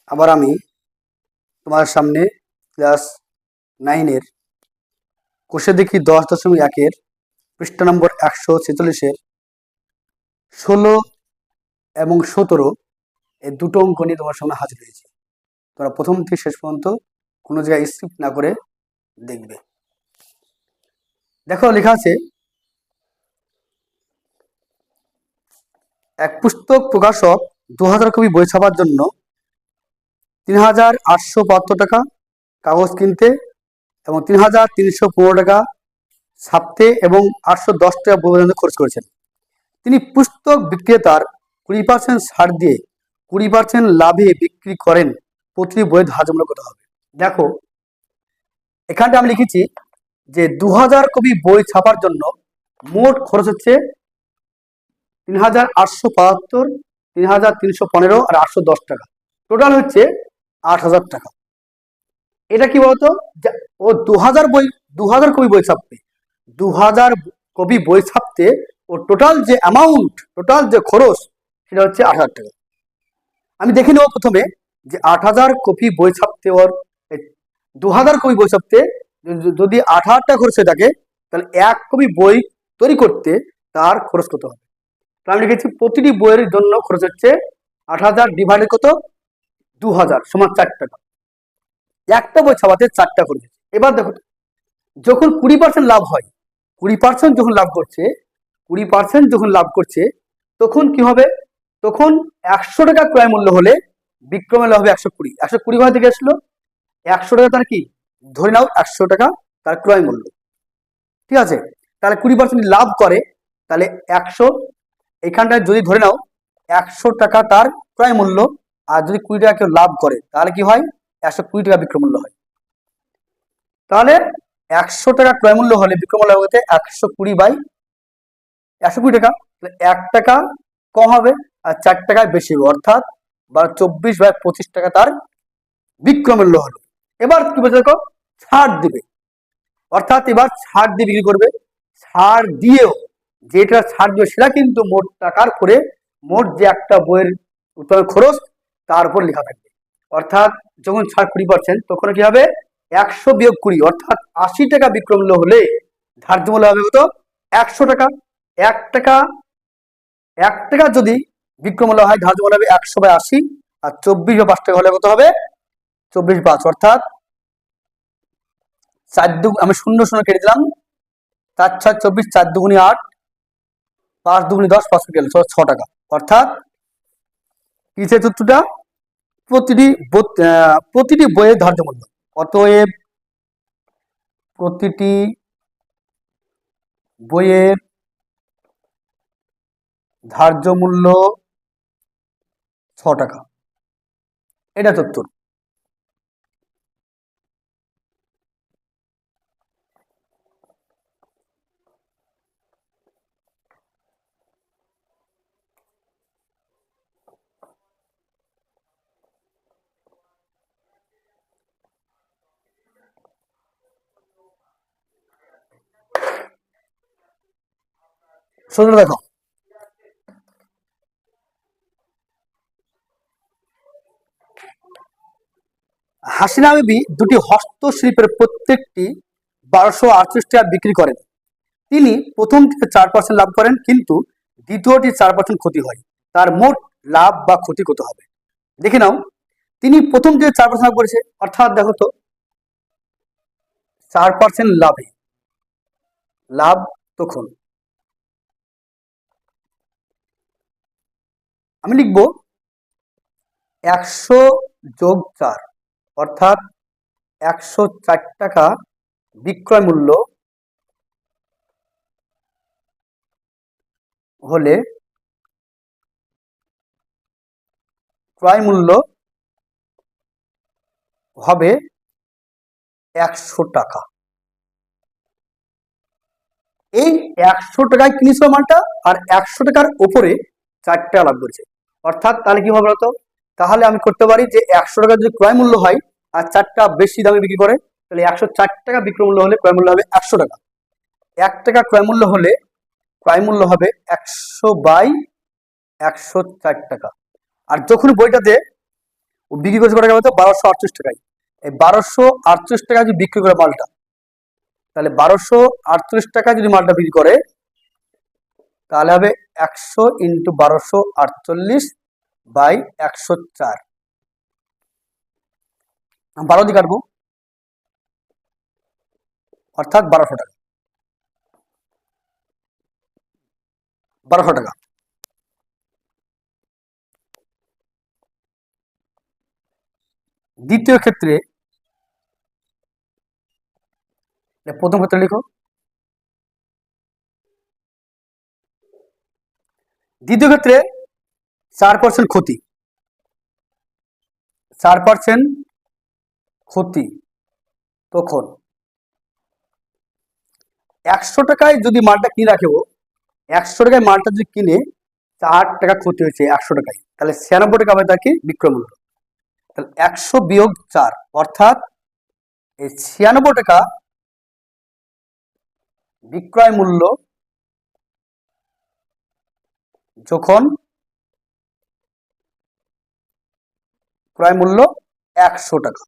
আবার আমি তোমার সামনে ক্লাস 9-এর কোষে দেখি 10.1-এর পৃষ্ঠা নম্বর 146-এর 16 এবং 17 এই দুটো অঙ্ক নিয়ে তোমার সামনে হাজির হয়েছি। তোমরা প্রথম থেকে শেষ পর্যন্ত কোনো জায়গায় স্কিপ না করে দেখবে। দেখো লেখা আছে, এক পুস্তক প্রকাশক 2000 কপি বই ছাপার জন্য 3875 টাকা কাগজ কিনতে এবং 3315 টাকা ছাপতে এবং 810 টাকা বই বানাতে খরচ করেছেন। তিনি পুস্তক বিক্রেতার 20% ছাড় দিয়ে 20% লাভে বিক্রি করেন। প্রতিটি বইয়ের ধার্য মূল্য কত হবে? দেখো এখানটা আমি লিখেছি যে 2000 কপি বই ছাপার জন্য মোট খরচ হচ্ছে 3875, 3315 আর 810 টাকা, টোটাল হচ্ছে 8000 টাকা। এটা কি বলতো, ও 2000 কপি বই ছাপবে, 2000 কপি বই ছাপতে ও টোটাল যে অ্যামাউন্ট, টোটাল যে খরচ সেটা হচ্ছে 8000 টাকা। আমি দেখে নেব প্রথমে যে 8000 কপি বই ছাপতে ওর 2000 কপি বই ছাপতে যদি 8000 টাকা খরচ হয়ে থাকে, তাহলে এক কপি বই তৈরি করতে তার খরচ কত হবে? আমি লিখেছি প্রতিটি বইয়ের জন্য খরচ হচ্ছে 8000 ডিভাইডেড কত, 2000 সমান 4 টাকা। একটা বই ছাপাতে 4টা খরচ। এবার দেখো, যখন 20% লাভ হয়, 20% যখন লাভ করছে, 20% যখন লাভ করছে, তখন কি হবে? তখন 100 টাকা ক্রয় মূল্য হলে বিক্রয় মূল্য হবে 120। 120 কোথা থেকে আসলো? 100 টাকা তার কি, ধরে নাও 100 টাকা তার ক্রয় মূল্য, ঠিক আছে? তাহলে 20% লাভ করে, তাহলে 100, এখানটায় যদি ধরে নাও 100 টাকা তার ক্রয় মূল্য, আর যদি 20 টাকা কেউ লাভ করে তাহলে কি হয়? 120 টাকা বিক্রয় মূল্য হয়। তাহলে 100 টাকা ক্রয় মূল্য হলে বিক্রয় মূল্য হতে 120/120 টাকা, 1 টাকা কম হবে আর 4 টাকায় বেশি হবে, অর্থাৎ 24/25 টাকা তার বিক্রয় মূল্য হলো। এবার কি বলছে দেখো, ছাড় দিবে, অর্থাৎ এবার ছাড় দিয়ে বিক্রি করবে। ছাড় দিয়েও যেটা ছাড় দেবে সেটা কিন্তু মোট টাকার করে, মোট যে একটা বইয়ের উৎপাদন খরচ তার উপর লেখা থাকবে। অর্থাৎ যখন ছাড় 20%, তখন কি হবে? 100 বিয়োগ 20, অর্থাৎ 80 টাকা বিক্রয় মূল্য হলে ধার্য মূল্য হবে কত? 100 টাকা। 1 টাকা যদি বিক্রয় মূল্য হয়, ধার্য মূল্য হবে 100/80, আর 24/5 টাকা হলে কত হবে? 24/5, অর্থাৎ 4 আমি 0 কেটে দিলাম, 4 6 24, 4 2 8, 5 2 10, 5 কেটে গেল 6 টাকা। অর্থাৎ কিসের সূত্রটা? প্রতিটি বইয়ের ধার্য মূল্য। অতএব প্রতিটি বইয়ের ধার্য মূল্য 6 টাকা, এটা উত্তর। শুনে দেখো, হাসিনা বিবি দুটি হস্তশিল্পের প্রত্যেকটি 1238 টাকা বিক্রি করেন। তিনি প্রথমটিতে 4% লাভ করেন, কিন্তু দ্বিতীয়টি 4% ক্ষতি হয়। তার মোট লাভ বা ক্ষতি কত হবে? দেখে নাও, তিনি প্রথমটিতে 4% লাভ করেছে, অর্থাৎ দেখো তো 4% লাভে লাভ, তখন আমি লিখবো 100 যোগ 4, অর্থাৎ 104 টাকা বিক্রয় মূল্য হলে ক্রয় মূল্য হবে 100 টাকা। এই 100 টাকায় কিনেছিল মালটা, আর 100 টাকার উপরে 4 টাকা লাভ করেছে, অর্থাৎ তাহলে কি হবে বলতো? তাহলে আমি করতে পারি যে 100 টাকা যদি ক্রয় মূল্য হয় আর 4 টাকা বেশি দামে বিক্রি করে, তাহলে 104 টাকা বিক্রয় মূল্য হলে ক্রয় মূল্য হবে 100 টাকা। 1 টাকা ক্রয় মূল্য হলে ক্রয় মূল্য হবে 100/104 টাকা। আর যখন বইটাতে ও বিক্রি করছে কত টাকা বলতো 1238 টাকায়। এই 1238 টাকায় যদি বিক্রি করে মালটা, তাহলে 1238 টাকায় যদি মালটা বিক্রি করে তাহলে হবে 100 ইন্টু 1248/104, 12 দিয়ে কাটবো, অর্থাৎ 1200 টাকা। 1200 টাকা। দ্বিতীয় ক্ষেত্রে, প্রথম ক্ষেত্রে লিখো, দ্বিতীয় ক্ষেত্রে 4% ক্ষতি, 4% ক্ষতি, তখন 100 টাকায় যদি মালটা কিনে রাখে, 100 টাকায় মালটা যদি কিনে 4 টাকা ক্ষতি হয়েছে 100 টাকায়, তাহলে 96 টাকা হবে তাকে বিক্রয় মূল্য। তাহলে 100 বিয়োগ 4, অর্থাৎ এই 96 টাকা বিক্রয় মূল্য যখন ক্রয় মূল্য 100 টাকা,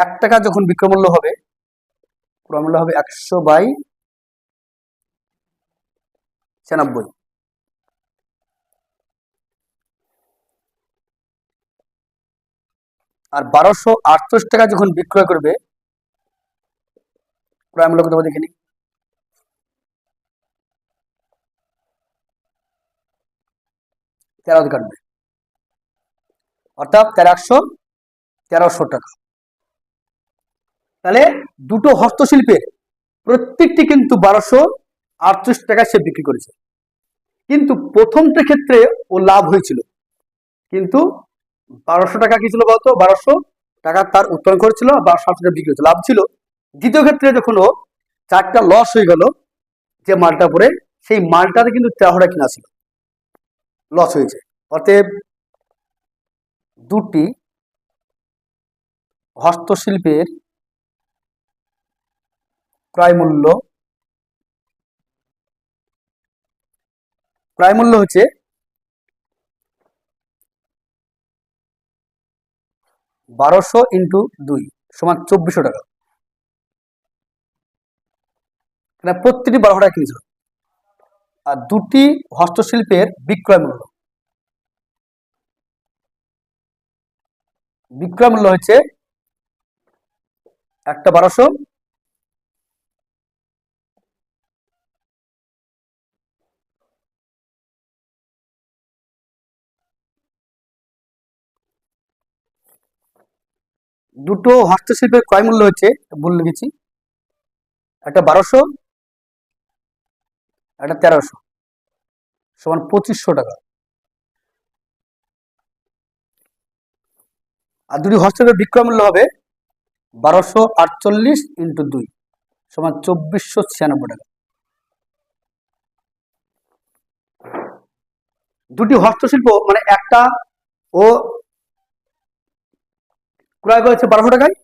1 টাকা যখন বিক্রয় মূল্য হবে, ক্রয় মূল্য হবে 100/96। আর 1238 টাকা যখন বিক্রয় করবে, ক্রয় মূল্য কত হবে দেখে নি, 13 কাটবে, অর্থাৎ 1300 টাকা। তাহলে দুটো হস্তশিল্পের প্রত্যেকটি কিন্তু 1238 টাকায় সে বিক্রি করেছে, কিন্তু প্রথমটার ক্ষেত্রে ও লাভ হয়েছিল, কিন্তু 1200 টাকা কি ছিল বলতো, 1200 টাকা তার উৎপাদন করেছিল, 1200 টাকা বিক্রি হয়েছিল, লাভ ছিল। দ্বিতীয় ক্ষেত্রে যখন ও 4টা লস হয়ে গেল, যে মালটা পরে সেই মালটাতে কিন্তু 1300 কিনা ছিল, লস হয়েছে। অতএব দুটি হস্তশিল্পের ক্রয় মূল্য হচ্ছে 1200 ইন্টু 2 সমান 2400 টাকা। প্রত্যেকটি 1200 টাকা কিনেছিল। আর দুটি হস্তশিল্পের বিক্রয় মূল্য হচ্ছে একটা 1200, দুটো হস্তশিল্পের ক্রয় মূল্য হচ্ছে, ভুল লিখেছি, একটা 1200, একটা 1300 সমান 2500 টাকা। আর দুটি হস্তশিল্পের বিক্রয় মূল্য হবে 1248 ইন্টু 2 সমান 2496 টাকা। দুটি হস্তশিল্প মানে একটা ও ক্রয় করেছে 1200 টাকায়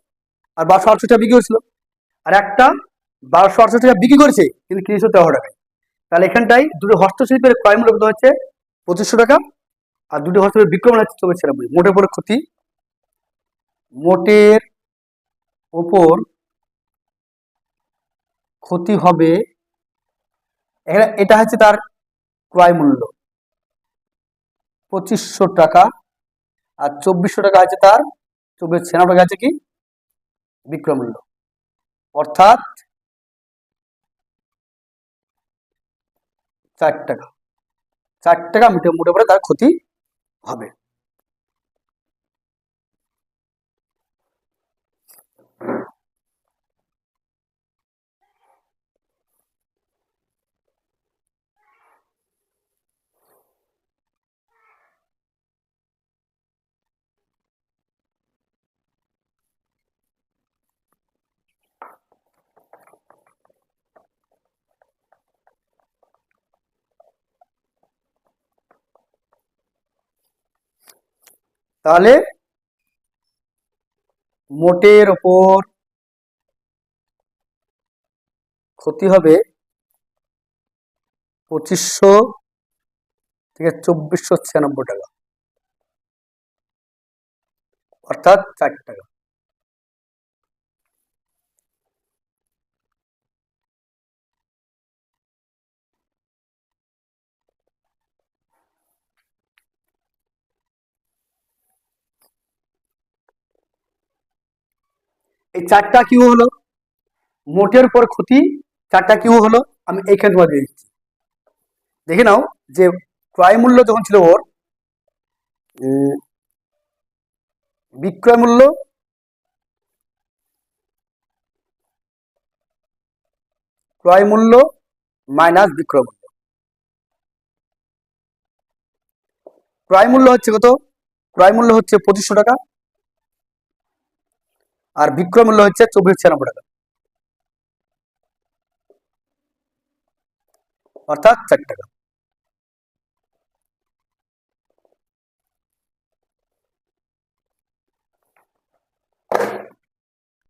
আর 1268 টাকা বিক্রি করেছিল, আর একটা 1268 টাকা বিক্রি করেছে কিন্তু কিনেছিল 1300 টাকায়। তাহলে এখানটাই দুটো হস্তশিল্পের ক্রয় মূল্য কত হচ্ছে 2500 টাকা, আর দুটো হস্তশিল্পের বিক্রয় মূল্য হচ্ছে 2496। মোটের উপরে ক্ষতি, মোটের ওপর ক্ষতি হবে, এখানে এটা হচ্ছে তার ক্রয় মূল্য 2500 টাকা, আর 2400 টাকা আছে তার 96 টাকা আছে কি বিক্রয় মূল্য, অর্থাৎ 4 টাকা। 4 টাকা মোটে পড়ে তার ক্ষতি হবে। তাহলে মোটের ওপর ক্ষতি হবে 2500 ঠিক আছে, 2496 টাকা, অর্থাৎ 4 টাকা। এই 4টা কিউ হলো, মোটের পর ক্ষতি 4টা কিউ হলো, আমি এইখানে তোমার দিয়ে দিচ্ছি। দেখে নাও যে ক্রয় মূল্য যখন ছিল ওর, বিক্রয় মূল্য ক্রয় মূল্য মাইনাস বিক্রয় মূল্য। ক্রয় মূল্য হচ্ছে কত? ক্রয় মূল্য হচ্ছে 2500 টাকা, আর বিক্রয় মূল্য হচ্ছে 2496 টাকা, অর্থাৎ 4 টাকা।